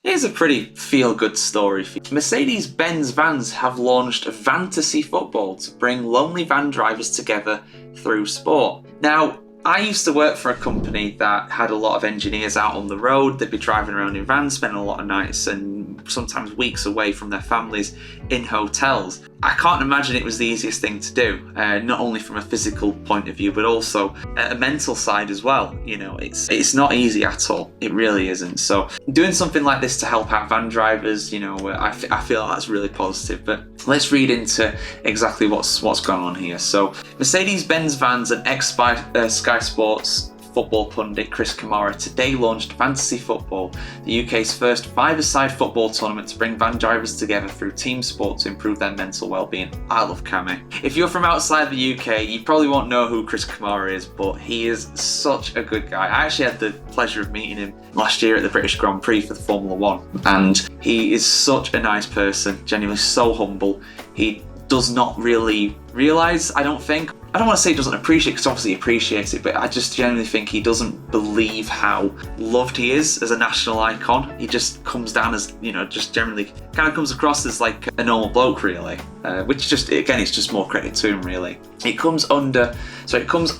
Here's a pretty feel-good story for you. Mercedes-Benz vans have launched Vantasy Football to bring lonely van drivers together through sport. Now, I used to work for a company that had a lot of engineers out on the road. They'd be driving around in vans, spending a lot of nights and sometimes weeks away from their families in hotels. I can't imagine it was the easiest thing to do, not only from a physical point of view, but also a mental side as well. You know, it's not easy at all. It really isn't. So doing something like this to help out van drivers, you know, I feel that's really positive. But let's read into exactly what's gone on here. So Mercedes-Benz vans and Sky Sports football pundit Chris Kamara today launched Vantasy Football, the UK's first five-a-side football tournament to bring van drivers together through team sport to improve their mental well-being. I love Cammy. If you're from outside the UK, you probably won't know who Chris Kamara is, but he is such a good guy. I actually had the pleasure of meeting him last year at the British Grand Prix for the Formula One, and he is such a nice person, genuinely so humble. He does not really realise, I don't want to say he doesn't appreciate, because obviously he appreciates it, but I just genuinely think he doesn't believe how loved he is as a national icon. He just comes down as, you know, just generally kind of comes across as like a normal bloke, really, which just, again, it's just more credit to him, really. It comes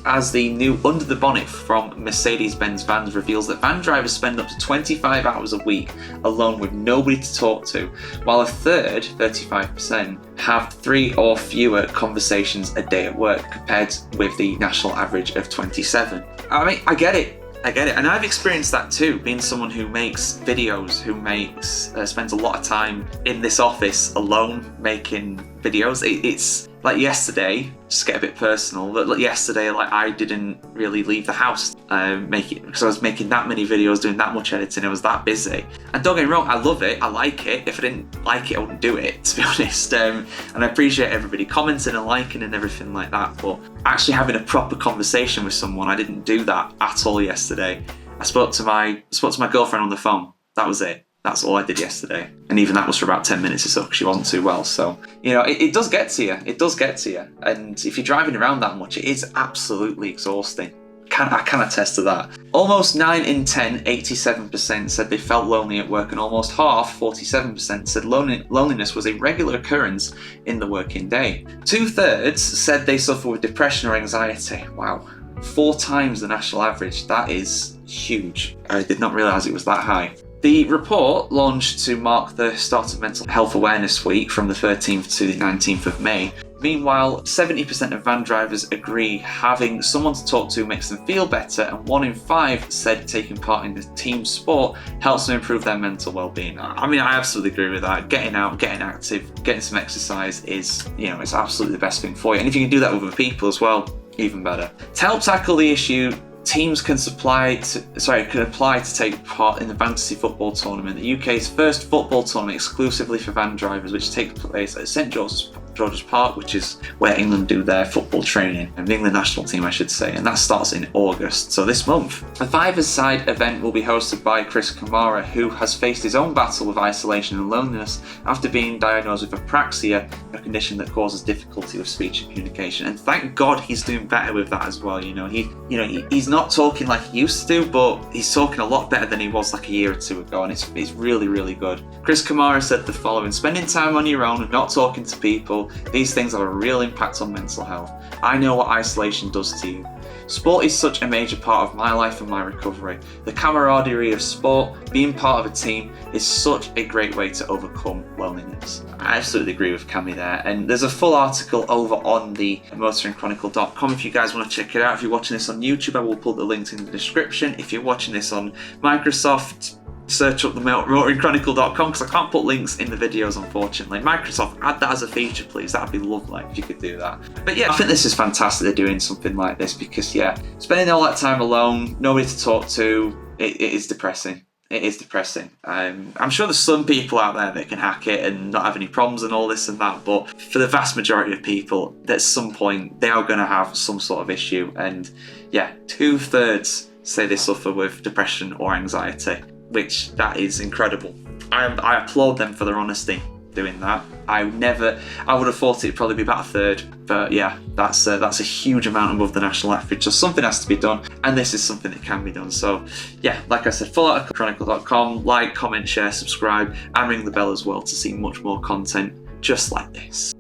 as the new Under the Bonnet from Mercedes-Benz Vans reveals that van drivers spend up to 25 hours a week alone with nobody to talk to, while a third, 35%, have 3 or fewer conversations a day at work, compared with the national average of 27. I mean, I get it, and I've experienced that too, being someone who makes videos, who spends a lot of time in this office alone making videos. It's like yesterday, just to get a bit personal, but like yesterday, like I didn't really leave the house because I was making that many videos, doing that much editing, I was that busy. And don't get me wrong, I love it, I like it. If I didn't like it, I wouldn't do it, to be honest. And I appreciate everybody commenting and liking and everything like that, but actually having a proper conversation with someone, I didn't do that at all yesterday. I spoke to my girlfriend on the phone. That was it. That's all I did yesterday. And even that was for about 10 minutes or so, because she wasn't too well. So, you know, it does get to you. It does get to you. And if you're driving around that much, it is absolutely exhausting. I can attest to that. Almost 9 in 10, 87%, said they felt lonely at work, and almost half, 47%, said loneliness was a regular occurrence in the working day. 2/3 said they suffer with depression or anxiety. Wow. 4 times the national average. That is huge. I did not realise it was that high. The report launched to mark the start of Mental Health Awareness Week from the 13th to the 19th of May. Meanwhile, 70% of van drivers agree having someone to talk to makes them feel better, and 1 in 5 said taking part in the team sport helps them improve their mental well-being. I mean, I absolutely agree with that. Getting out, getting active, getting some exercise is, you know, it's absolutely the best thing for you. And if you can do that with other people as well, even better. To help tackle the issue, teams can apply to take part in the Vantasy Football Tournament, the UK's first football tournament exclusively for van drivers, which takes place at St George's Park, which is where England do their football training, and the England national team, I should say, and that starts in August, so this month. The five-a-side event will be hosted by Chris Kamara, who has faced his own battle with isolation and loneliness after being diagnosed with apraxia, a condition that causes difficulty with speech and communication. And thank God he's doing better with that as well. He's not talking like he used to do, but he's talking a lot better than he was like a year or 2 ago, and it's really, really good. Chris Kamara said the following: "Spending time on your own and not talking to people, these things have a real impact on mental health. I know what isolation does to you. Sport is such a major part of my life and my recovery. The camaraderie of sport, being part of a team, is such a great way to overcome loneliness." I absolutely agree with Cammy there, and there's a full article over on the motoringchronicle.com if you guys want to check it out. If you're watching this on YouTube, I will put the links in the description. If you're watching this on Microsoft, search up the motoringchronicle.com, because I can't put links in the videos, unfortunately. Microsoft, add that as a feature, please. That'd be lovely if you could do that. But yeah, I think this is fantastic they're doing something like this, because yeah, spending all that time alone, nobody to talk to, it is depressing. It is depressing. I'm sure there's some people out there that can hack it and not have any problems and all this and that, but for the vast majority of people, at some point, they are going to have some sort of issue. And yeah, 2/3 say they suffer with depression or anxiety, which that is incredible. I applaud them for their honesty. doing that. I would have thought it'd probably be about a third, but yeah, that's a huge amount above the national average. So something has to be done, and this is something that can be done. So yeah, like I said, falloutchronicle.com, like, comment, share, subscribe, and ring the bell as well to see much more content just like this.